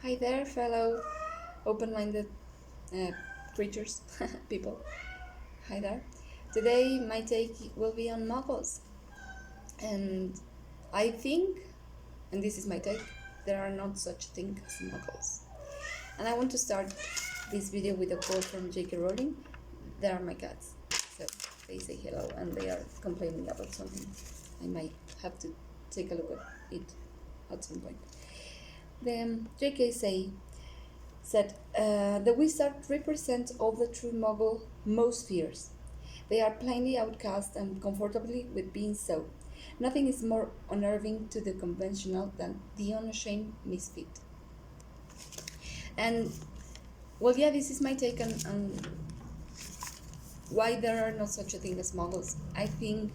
Hi there, fellow open-minded uh, creatures, people. Hi there. Today, my take will be on Muggles. And I think, and this is my take, there are not such things as Muggles. And I want to start this video with a quote from J.K. Rowling. There are my cats. So they say hello and they are complaining about something. I might have to take a look at it at some point. Then J.K. said, the wizard represents all the true Muggle most fears. They are plainly outcast and comfortably with being so. Nothing is more unnerving to the conventional than the unashamed misfit. And, well, yeah, this is my take on why there are not such a thing as Muggles. I think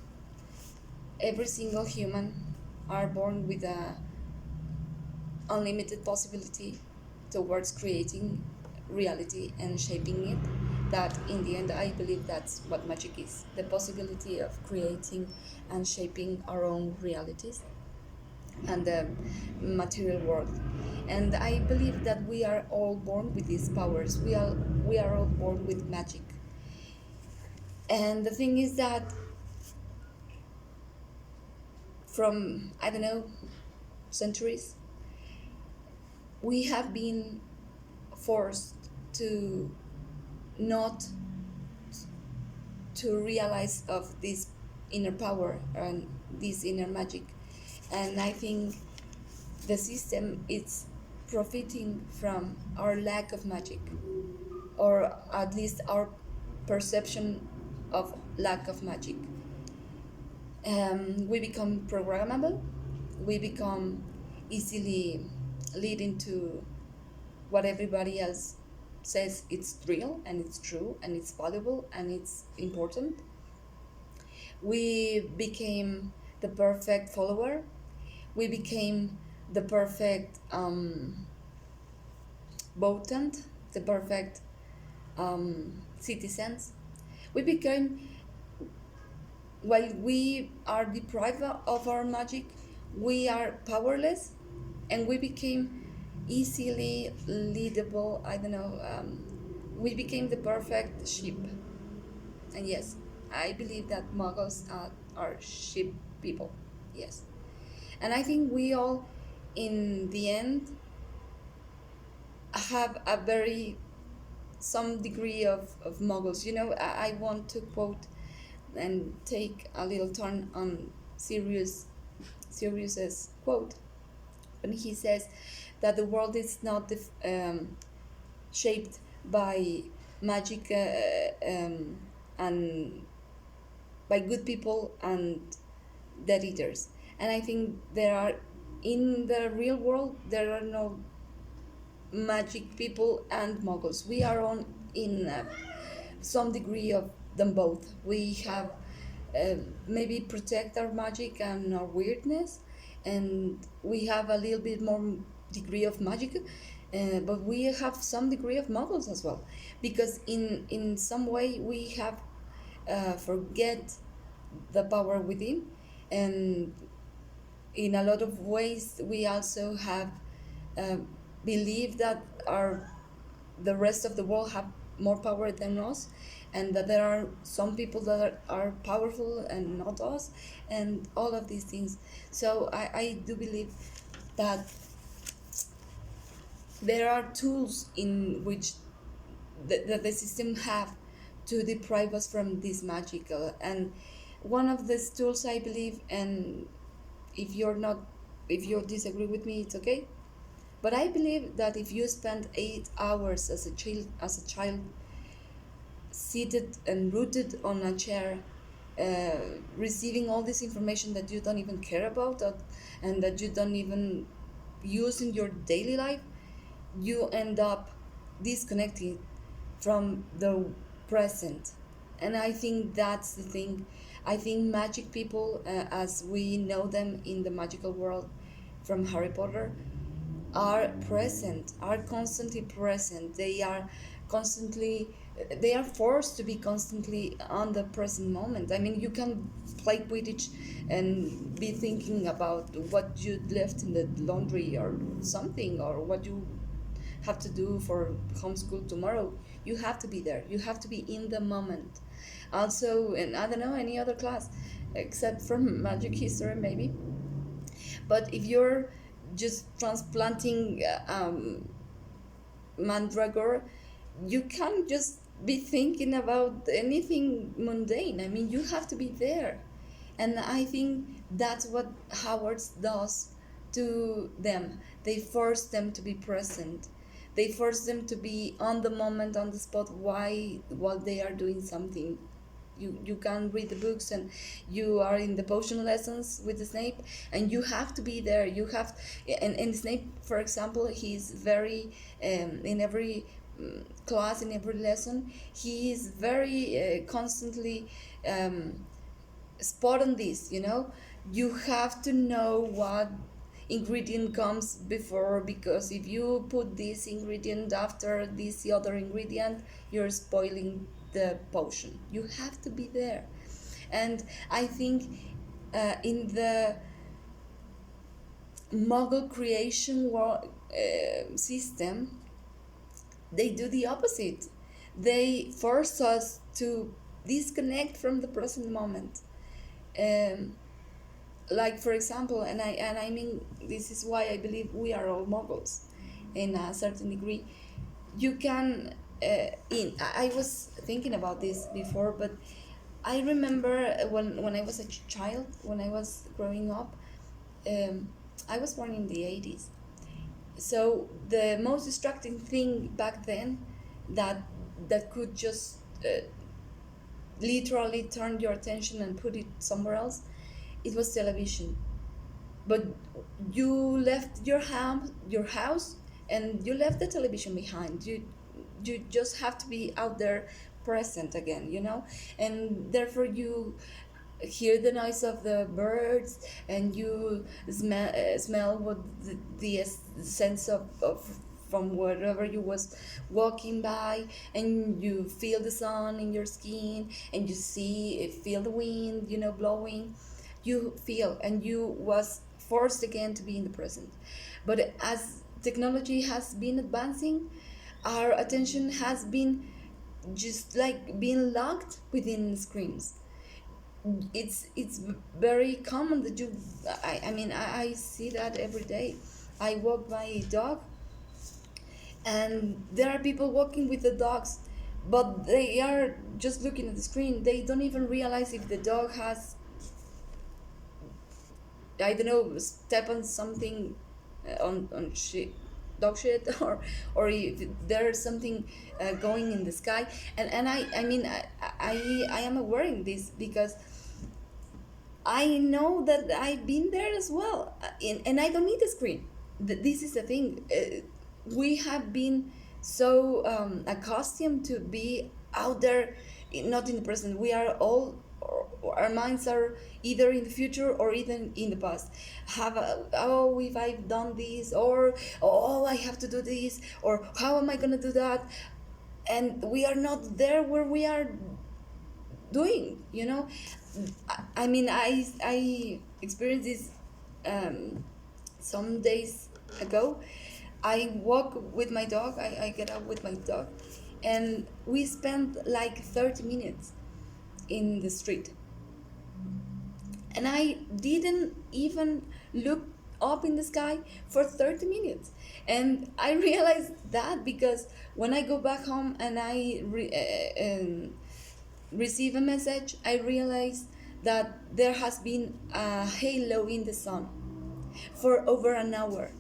every single human are born with a unlimited possibility towards creating reality and shaping it, that in the end I believe that's what magic is, the possibility of creating and shaping our own realities and the material world. And I believe that we are all born with these powers. We are all born with magic. And the thing is that from, I don't know, centuries, we have been forced to not to realize of this inner power and this inner magic. And I think the system is profiting from our lack of magic, or at least our perception of lack of magic. We become programmable, we become easily lead into what everybody else says it's real and it's true and it's valuable and it's important. We became the perfect follower. We became the perfect votant, the perfect citizens. We became, while we are deprived of our magic, we are powerless, and we became easily leadable. I don't know. We became the perfect sheep. And yes, I believe that Muggles are sheep people. Yes. And I think we all, in the end, have a very, some degree of Muggles. You know, I want to quote and take a little turn on Sirius's quote when he says that the world is not shaped by magic and by good people and dead eaters. And I think there are, in the real world, there are no magic people and Muggles. We are on in some degree of them both. We have maybe protect our magic and our weirdness, and we have a little bit more degree of magic, but we have some degree of Muggles as well, because in some way we have forget the power within, and in a lot of ways we also have uh, believe that the rest of the world have more power than us, and that there are some people that are powerful and not us, and all of these things. So I do believe that there are tools in which the system have to deprive us from this magical. And one of these tools, I believe, and if you disagree with me, it's okay, but I believe that if you spend 8 hours as a child seated and rooted on a chair, receiving all this information that you don't even care about, and that you don't even use in your daily life, you end up disconnected from the present. And I think that's the thing. I think magic people, as we know them in the magical world from Harry Potter, are present, are constantly present. They are forced to be constantly on the present moment. I mean, you can play Quidditch and be thinking about what you left in the laundry or something, or what you have to do for homeschool tomorrow. You have to be there. You have to be in the moment. Also, and I don't know any other class except from magic history maybe. But if you're just transplanting mandragora, you can't just be thinking about anything mundane. I mean, you have to be there. And I think that's what Howard does to them. They force them to be present. They force them to be on the moment, on the spot, while they are doing something. You can read the books and you are in the potion lessons with the Snape, and you have to be there. You have, and Snape, for example, he's very in every class, in every lesson, he is very constantly spot on this. You have to know what ingredient comes before, because if you put this ingredient after this other ingredient, you're spoiling the potion. You have to be there. And I think in the Muggle creation system, they do the opposite. They force us to disconnect from the present moment. Like, for example, and I mean, this is why I believe we are all Muggles in a certain degree. You can I was thinking about this before, but I remember when I was a child, when I was growing up. I was born in the 80s, so the most distracting thing back then that could just literally turn your attention and put it somewhere else, it was television. But you left your house, and you left the television behind. You just have to be out there, present again. And therefore you hear the noise of the birds, and you smell what the sense of from wherever you was walking by, and you feel the sun in your skin, and you feel the wind blowing. You feel, and you was forced again to be in the present. But as technology has been advancing, our attention has been just like being locked within screens. It's very common that I mean, I see that every day. I walk my dog, and there are people walking with the dogs, but they are just looking at the screen. They don't even realize if the dog has, I don't know, step on something, on shit, dog shit, or if there's something going in the sky. And I mean, I am aware in this, because I know that I've been there as well, and I don't need a screen. This is the thing. We have been so accustomed to be out there, not in the present. We are all, our minds are either in the future or even in the past. Oh, if I've done this, or oh, I have to do this, or how am I gonna do that? And we are not there where we are doing. I mean, I experienced this some days ago. I walk with my dog. I get out with my dog, and we spent like 30 minutes in the street. And I didn't even look up in the sky for 30 minutes. And I realized that because when I go back home and I receive a message, I realize that there has been a halo in the sun for over an hour.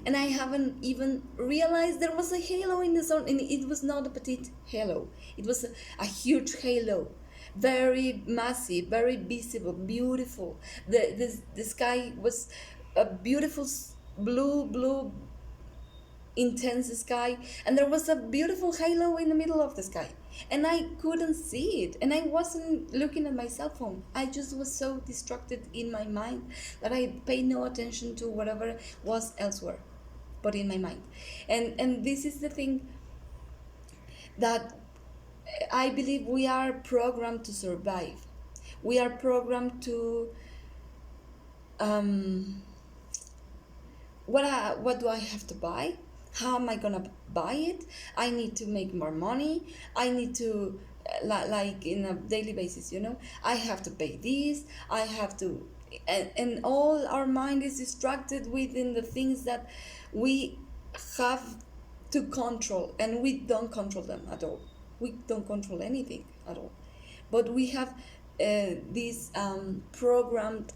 And I haven't even realized there was a halo in the sun, and it was not a petite halo. It was a huge halo, very massive, very visible, beautiful. The sky was a beautiful blue, intense sky, and there was a beautiful halo in the middle of the sky, and I couldn't see it, and I wasn't looking at my cell phone. I just was so distracted in my mind that I paid no attention to whatever was elsewhere, but in my mind. And this is the thing that I believe we are programmed to survive. We are programmed to what do I have to buy? How am I gonna buy it? I need to make more money. I need to, like in a daily basis, I have to pay this. I have to, and all our mind is distracted within the things that we have to control, and we don't control them at all. We don't control anything at all, but we have this programmed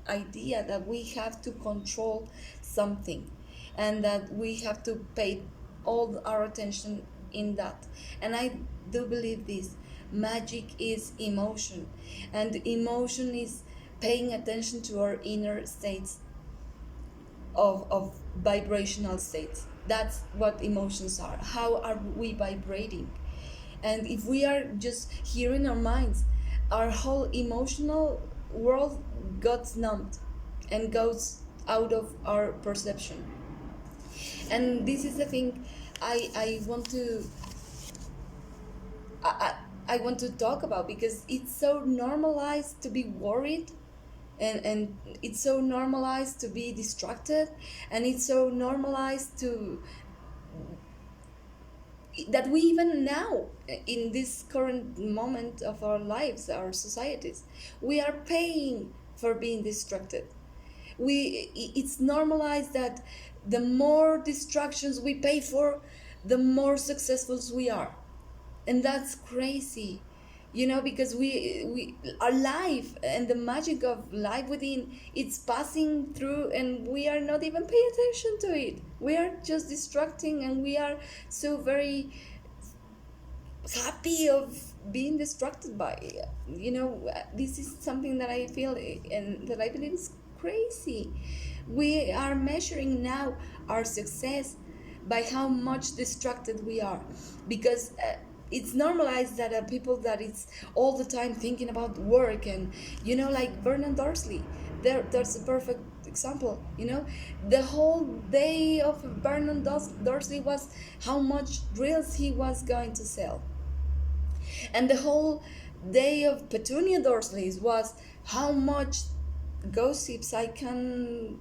idea that we have to control something, and that we have to pay all our attention in that. And I do believe this: magic is emotion, and emotion is paying attention to our inner states of vibrational states. That's what emotions are. How are we vibrating? And if we are just here in our minds, our whole emotional world gets numbed and goes out of our perception. And this is the thing I want to I, I want to talk about, because it's so normalized to be worried, and it's so normalized to be distracted, and it's so normalized to that we even now, in this current moment of our lives, our societies, we are paying for being distracted. It's normalized that the more distractions we pay for, the more successful we are. And that's crazy, because we our life and the magic of life within, it's passing through, and we are not even paying attention to it. We are just distracting, and we are so very happy of being distracted by, this is something that I feel and that I believe is crazy. We are measuring now our success by how much distracted we are, because it's normalized that people that it's all the time thinking about work, and like Bernard Dorsley, there's a perfect example. The whole day of Bernard Dorsley was how much reels he was going to sell, and the whole day of Petunia Dorsley's was how much gossips I can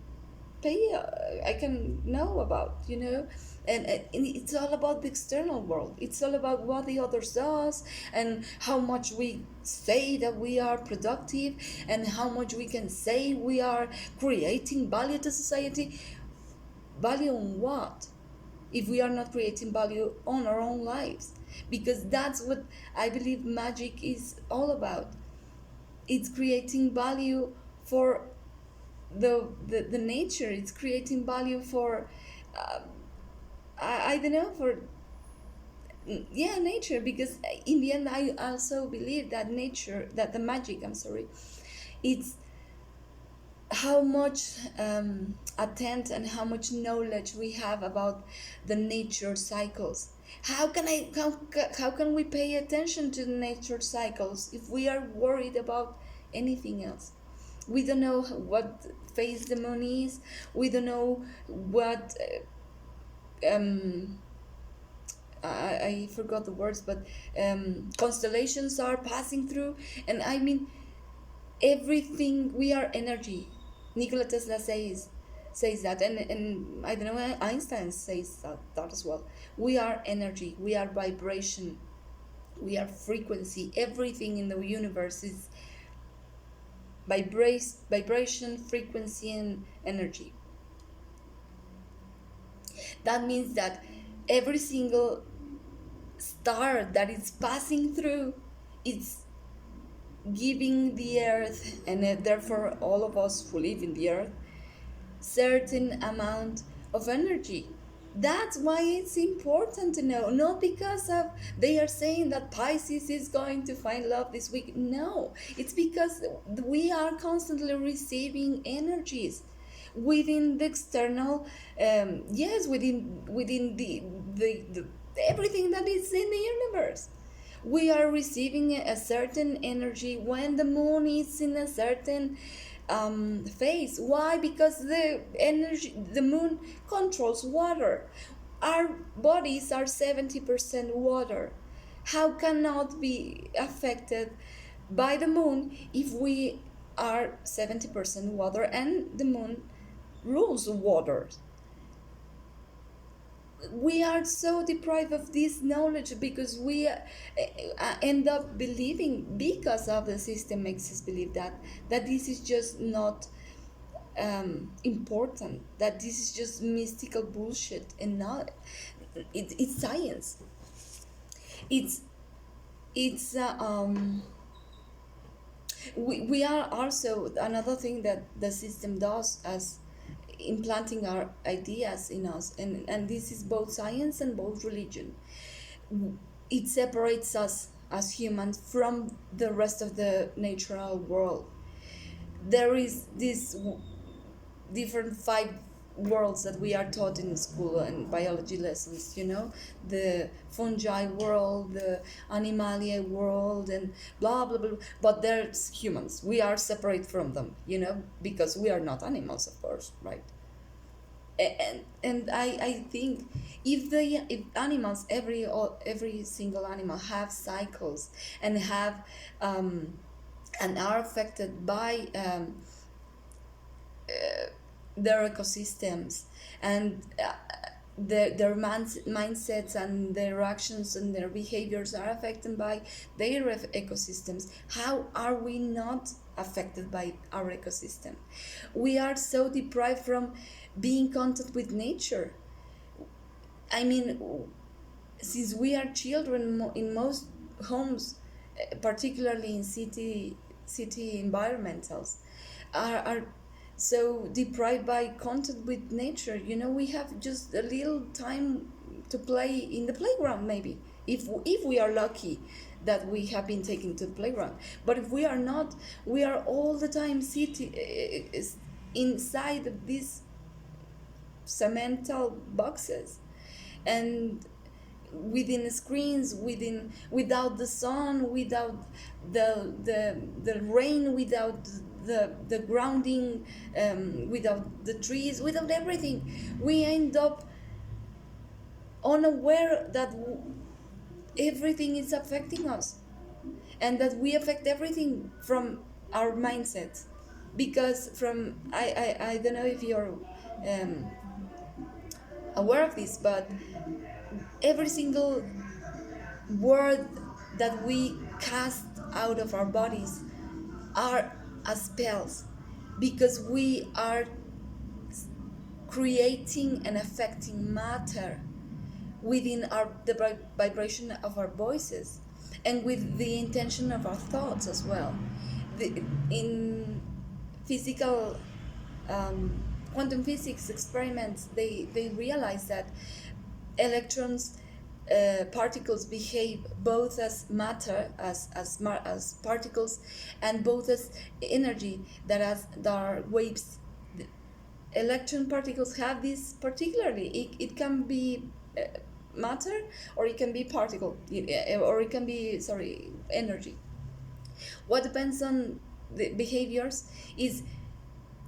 I can know about, and it's all about the external world. It's all about what the others does, and how much we say that we are productive, and how much we can say we are creating value to society. Value on what, if we are not creating value on our own lives? Because that's what I believe magic is all about. It's creating value for the nature. It's creating value for I don't know, for nature, because in the end I also believe that nature, that the magic, I'm sorry, it's how much attent and how much knowledge we have about the nature cycles. How can we pay attention to the nature cycles if we are worried about anything else? We don't know what phase the moon is. We don't know what I forgot the words, but constellations are passing through. And I mean, everything, we are energy. Nikola Tesla says that, and I don't know, Einstein says that as well. We are energy, we are vibration, we are frequency. Everything in the universe is vibration, frequency, and energy. That means that every single star that is passing through, it's giving the earth, and therefore all of us who live in the earth, certain amount of energy. That's why it's important to know, not because of they are saying that Pisces is going to find love this week. No, it's because we are constantly receiving energies within the external, within the everything that is in the universe. We are receiving a certain energy when the moon is in a certain phase. Why? Because the moon controls water. Our bodies are 70% water. How cannot be affected by the moon if we are 70% water and the moon rules water? we are so deprived of this knowledge because we end up believing, because of the system makes us believe that this is just not important, that this is just mystical bullshit, and not it's science. it's it's we are also, another thing that the system does as implanting our ideas in us, and this is both science and both religion. It separates us as humans from the rest of the natural world. There is this different five worlds that we are taught in school and biology lessons, the fungi world, the animalia world, and blah blah blah. But there's humans, we are separate from them, because we are not animals, of course, right? And I think if animals, every single animal have cycles, and have and are affected by their ecosystems, and their mindsets and their actions and their behaviors are affected by their ecosystems, how are we not affected by our ecosystem? We are so deprived from being in contact with nature. I mean, since we are children in most homes, particularly in city environmentals, are so deprived by contact with nature. We have just a little time to play in the playground, maybe, if we are lucky that we have been taken to the playground. But if we are not, we are all the time sitting inside of these cemental boxes, and within screens, without the sun, without the rain, without the grounding, without the trees, without everything. We end up unaware that everything is affecting us, and that we affect everything from our mindset. Because from I don't know if you're um, aware of this, but every single word that we cast out of our bodies are as spells, because we are creating and affecting matter within the vibration of our voices, and with the intention of our thoughts as well. In physical quantum physics experiments, they realize that electrons, particles behave both as matter, as particles, and both as energy, that are waves. The electron particles have this particularly. It can be matter, or it can be particle, or it can be, sorry, energy. What depends on the behaviors is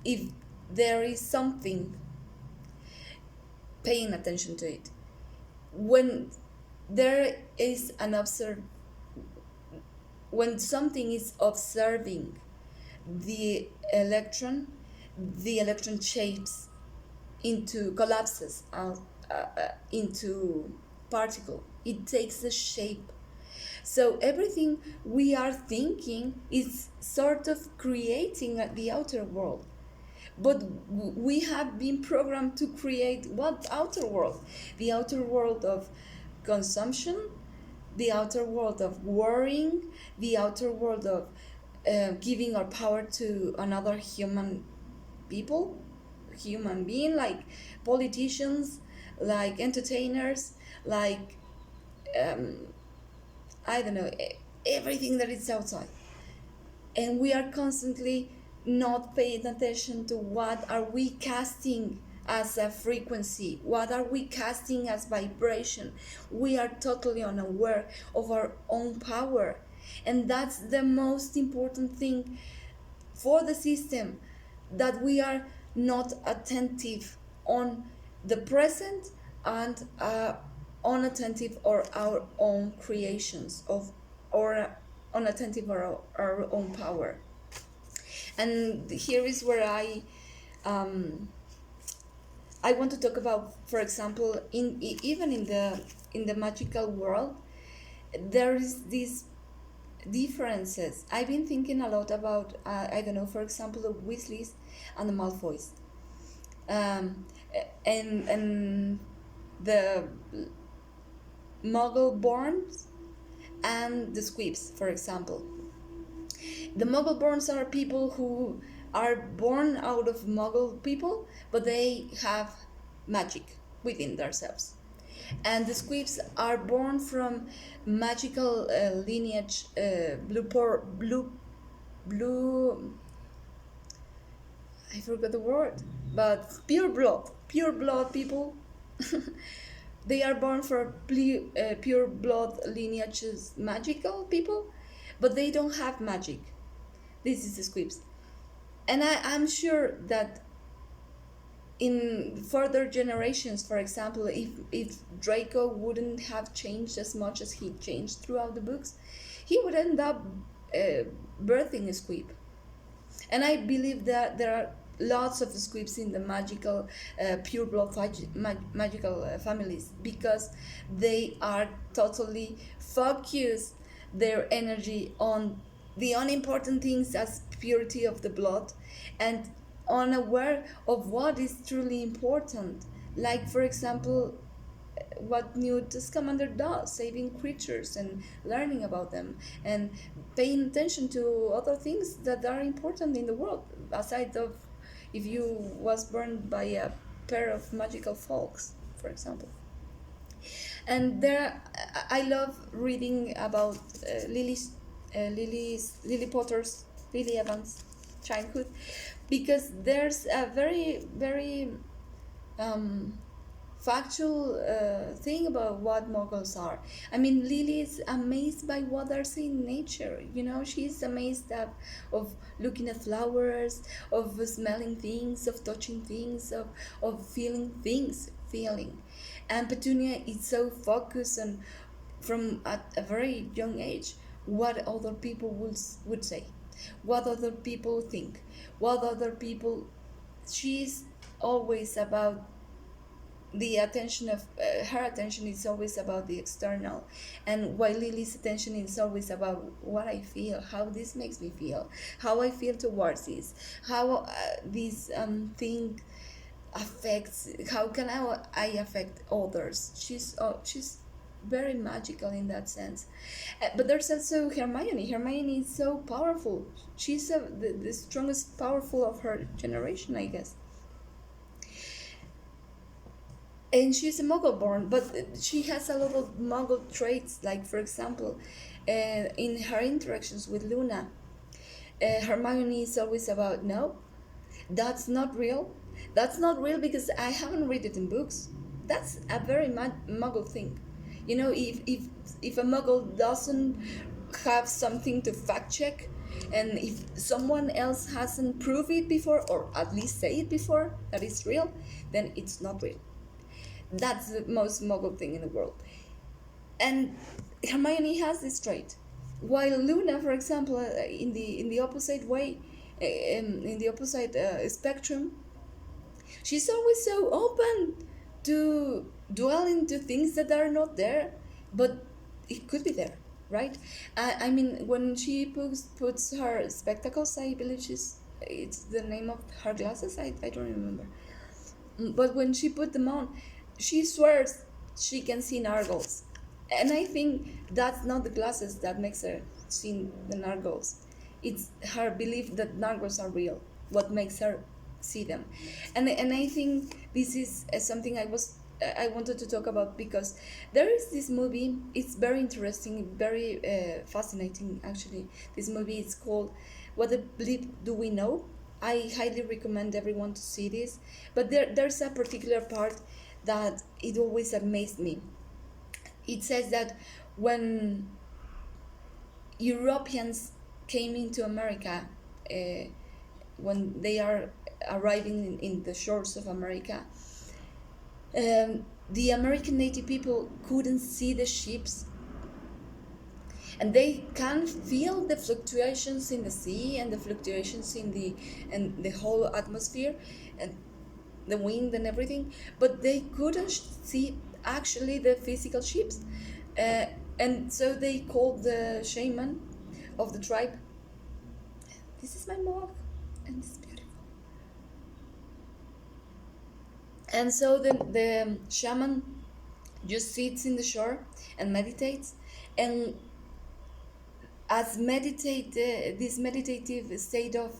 if there is something paying attention to it. When there is when something is observing the electron, the electron shapes collapses into particle. It takes the shape. So everything we are thinking is sort of creating the outer world. But we have been programmed to create what outer world? The outer world of consumption, the outer world of worrying, the outer world of giving our power to another human being, like politicians, like entertainers, like I don't know, everything that is outside. And we are constantly not paying attention to what are we casting as a frequency, what are we casting as vibration. We are totally unaware of our own power, and that's the most important thing for the system, that we are not attentive on the present, and unattentive or our own creations of, or unattentive or our own power. And here is where I I want to talk about, for example, even in the magical world, there is these differences. I've been thinking a lot about, I don't know, for example, the Weasleys and the Malfoys, um, and the Muggle-borns and the Squibs, for example. The Muggle-borns are people who are born out of Muggle people, but they have magic within themselves. And the Squibs are born from magical lineage, blue. I forgot the word, but pure blood people. They are born from pure blood lineages, magical people, but they don't have magic. This is the Squibs, and I'm sure that in further generations, for example, if Draco wouldn't have changed as much as he changed throughout the books, he would end up birthing a Squib. And I believe that there are lots of Squibs in the magical, pure blood magical families, because they are totally focused their energy on the unimportant things as purity of the blood, and unaware of what is truly important. Like, for example, what Newt Scamander does, saving creatures and learning about them, and paying attention to other things that are important in the world, aside of if you was burned by a pair of magical folks, for example. And there, I love reading about Lily Potter's, Lily Evans' childhood, because there's a very um, factual thing about what Muggles are. I mean, Lily is amazed by what there's in nature. You know, she's amazed of looking at flowers, of smelling things, of touching things, of feeling things, feeling. And Petunia is so focused on, from at a very young age, what other people would say, what other people think, what other people. She's always about the attention of her attention is always about the external, and while Lily's attention is always about what I feel, how this makes me feel, how I feel towards this, how this thing affects, how can I affect others. She's very magical in that sense. But there's also Hermione is so powerful. She's the strongest powerful of her generation, I guess. And she's a Muggle born, but she has a lot of Muggle traits. Like, for example, in her interactions with Luna, Hermione is always about, no, that's not real. That's not real because I haven't read it in books. That's a very Muggle thing. You know, if a Muggle doesn't have something to fact check, and if someone else hasn't proved it before, or at least say it before, that it's real, then it's not real. That's the most Muggle thing in the world. And Hermione has this trait. While Luna, for example, in the opposite way, in the opposite spectrum, she's always so open to dwell into things that are not there, but it could be there, right? I mean, when she puts her spectacles, I believe it's the name of her glasses. I don't remember. But when she put them on, she swears she can see Nargles. And I think that's not the glasses that makes her see the Nargles. It's her belief that Nargles are real, what makes her see them. And I think this is something I wanted to talk about, because there is this movie. It's very interesting, very fascinating, actually. This movie is called What the Bleep Do We Know? I highly recommend everyone to see this. But there's a particular part that it always amazed me. It says that when Europeans came into America, when they are arriving in the shores of America, the American native people couldn't see the ships, and they can feel the fluctuations in the sea and the fluctuations in the whole atmosphere, and the wind and everything, but they couldn't see actually the physical ships. Uh, and so they called the shaman of the tribe. This is my mug, and it's beautiful. And so the shaman just sits in the shore and meditates, and as meditate this meditative state of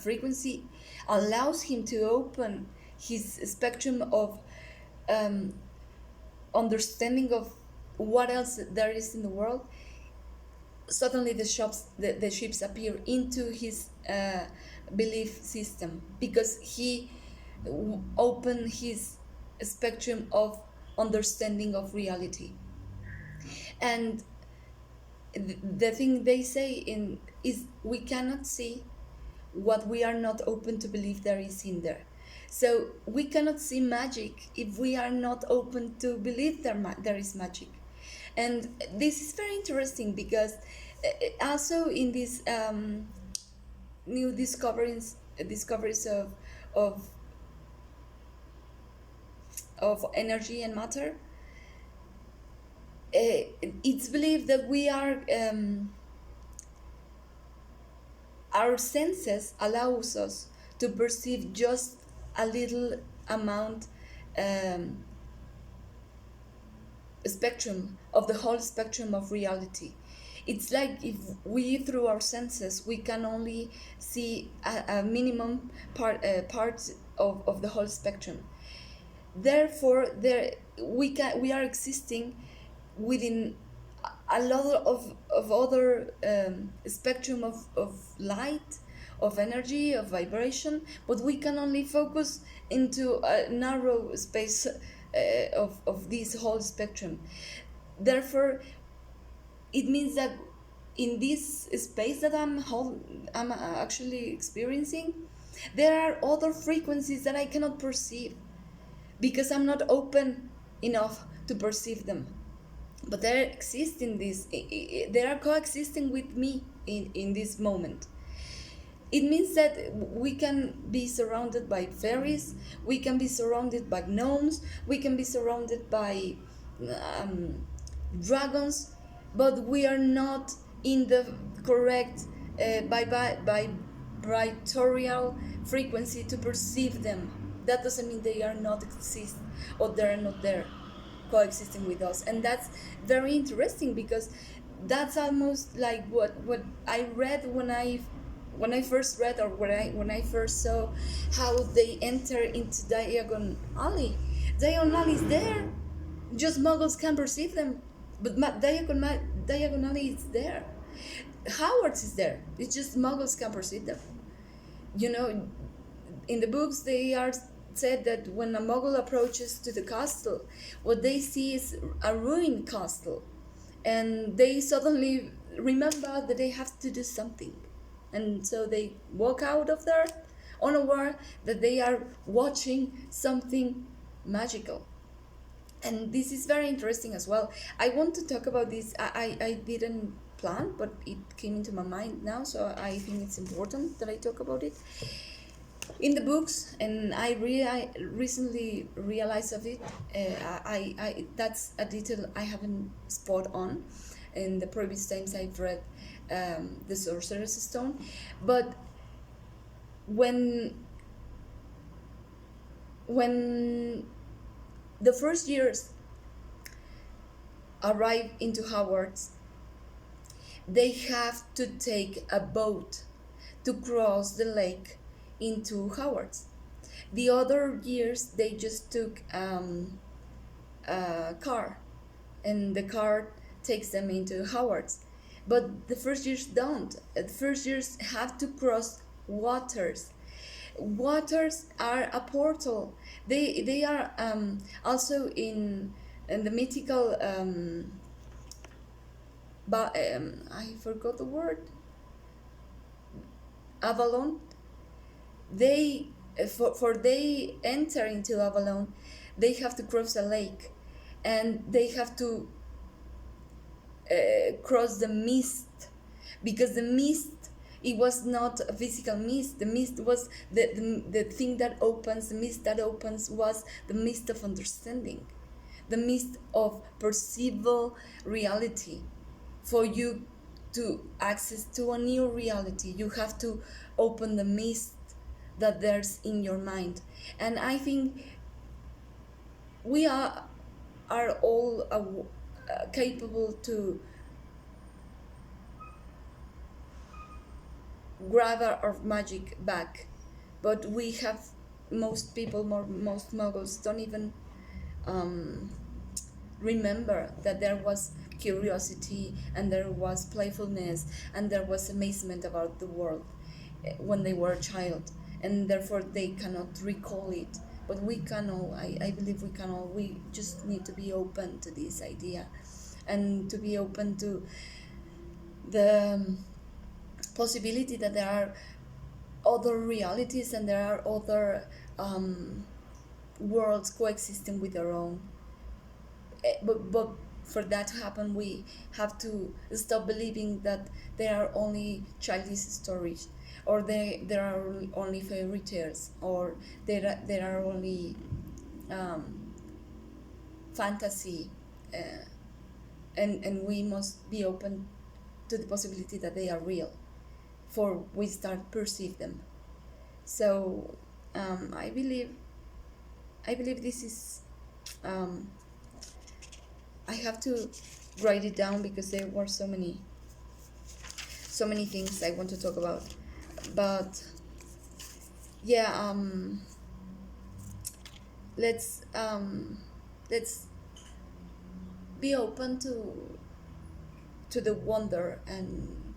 frequency allows him to open his spectrum of um, understanding of what else there is in the world. Suddenly the ships appear into his belief system, because he opened his spectrum of understanding of reality. And the thing they say in is, we cannot see what we are not open to believe there is in there. So we cannot see magic if we are not open to believe there is magic. And this is very interesting, because also in these new discoveries of of energy and matter, it's believed that we are our senses allows us to perceive just a little amount, um, spectrum of the whole spectrum of reality. It's like if we, through our senses, we can only see a minimum part of the whole spectrum. Therefore, we are existing within a lot of other spectrum of light, of energy, of vibration, but we can only focus into a narrow space of this whole spectrum. Therefore, it means that in this space that I'm actually experiencing, there are other frequencies that I cannot perceive, because I'm not open enough to perceive them. But they exist in this, they are coexisting with me in this moment. It means that we can be surrounded by fairies, we can be surrounded by gnomes, we can be surrounded by dragons, but we are not in the correct vibratorial frequency to perceive them. That doesn't mean they are not exist, or they are not there coexisting with us. And that's very interesting, because that's almost like what I read when I first read, or when I first saw how they enter into Diagon Alley. Diagon Alley is there, just Muggles can perceive them, but Diagon Alley is there. Howard's is there, it's just Muggles can perceive them. You know, in the books they are said that when a Muggle approaches to the castle, what they see is a ruined castle, and they suddenly remember that they have to do something, and so they walk out of there unaware that they are watching something magical. And this is very interesting as well. I want to talk about this. I didn't plan, but it came into my mind now, so I think it's important that I talk about it. In the books, and I recently realized of it, that's a detail I haven't spot on in the previous times I've read the Sorcerer's Stone. But when the first years arrive into Hogwarts, they have to take a boat to cross the lake into Hogwarts. The other years they just took a car, and the car takes them into Hogwarts. But the first years don't. The first years have to cross waters. Waters are a portal. They are also in the mythical I forgot the word, Avalon. They for they enter into Avalon, they have to cross a lake, and they have to cross the mist, because the mist It was not a physical mist. The mist was the thing that opens. The mist that opens was the mist of understanding, the mist of perceivable reality. For you to access to a new reality, you have to open the mist that there's in your mind. And I think we are all capable to grab our magic back, but we have, most people, most muggles don't even remember that there was curiosity and there was playfulness and there was amazement about the world when they were a child, and therefore they cannot recall it. But we can all, I believe we can all, we just need to be open to this idea and to be open to the possibility that there are other realities and there are other worlds coexisting with our own. But for that to happen, we have to stop believing that there are only childish stories, or there are only fairy tales, or there are only fantasy, and we must be open to the possibility that they are real, for we start perceive them. So I believe this is I have to write it down because there were so many things I want to talk about. But yeah, let's be open to the wonder, and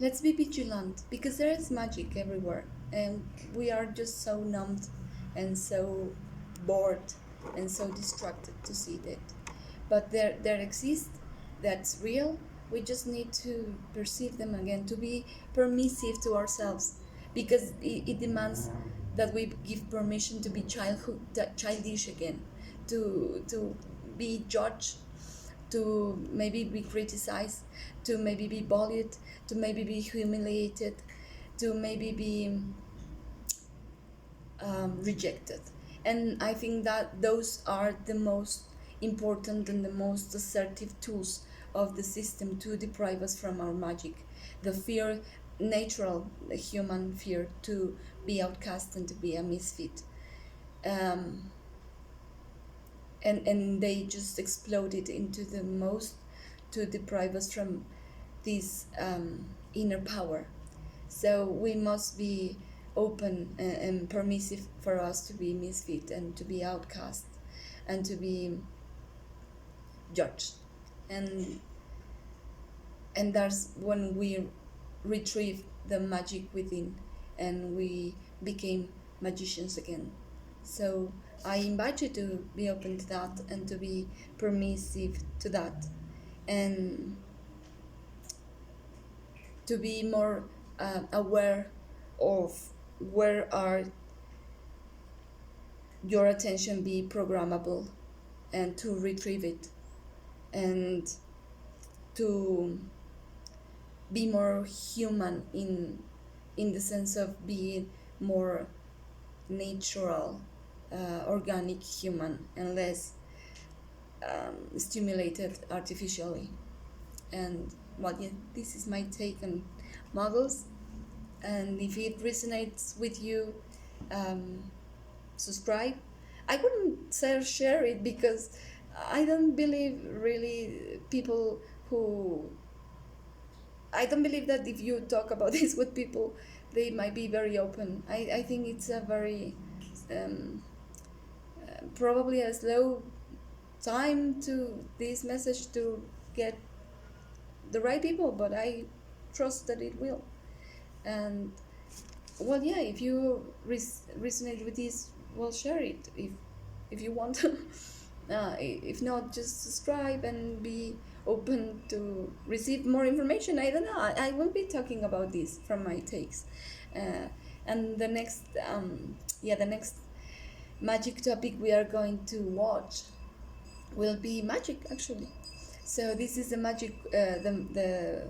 let's be vigilant, because there is magic everywhere and we are just so numbed and so bored and so distracted to see that. But there exists, that's real. We just need to perceive them again, to be permissive to ourselves, because it demands that we give permission to be childish again, to be judged, to maybe be criticized, to maybe be bullied, to maybe be humiliated, to maybe be rejected. And I think that those are the most important and the most assertive tools of the system to deprive us from our magic. The fear, natural human fear to be outcast and to be a misfit. And they just exploded into the most to deprive us from this inner power. So we must be open and permissive for us to be misfit and to be outcast and to be judged. And that's when we retrieve the magic within and we became magicians again. So I invite you to be open to that and to be permissive to that, and to be more aware of where are your attention be programmable, and to retrieve it, and to be more human in the sense of being more natural, organic human, and less stimulated artificially. And well, yeah, this is my take on Muggles, and if it resonates with you, subscribe. I wouldn't say share it, because I don't believe really people who I don't believe that if you talk about this with people, they might be very open. I think it's a very probably a slow time to this message to get the right people, but I trust that it will. And well, yeah, if you resonate with this, well, share it if you want to. If not, just subscribe and be open to receive more information. I don't know, I will be talking about this from my takes, and the next the next magic topic we are going to watch will be magic, actually. So this is the magic, the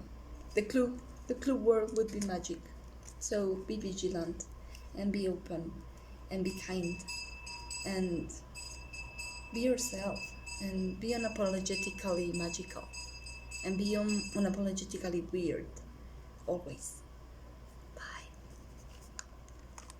clue the clue word would be magic. So be vigilant and be open and be kind and be yourself and be unapologetically magical and be unapologetically weird always.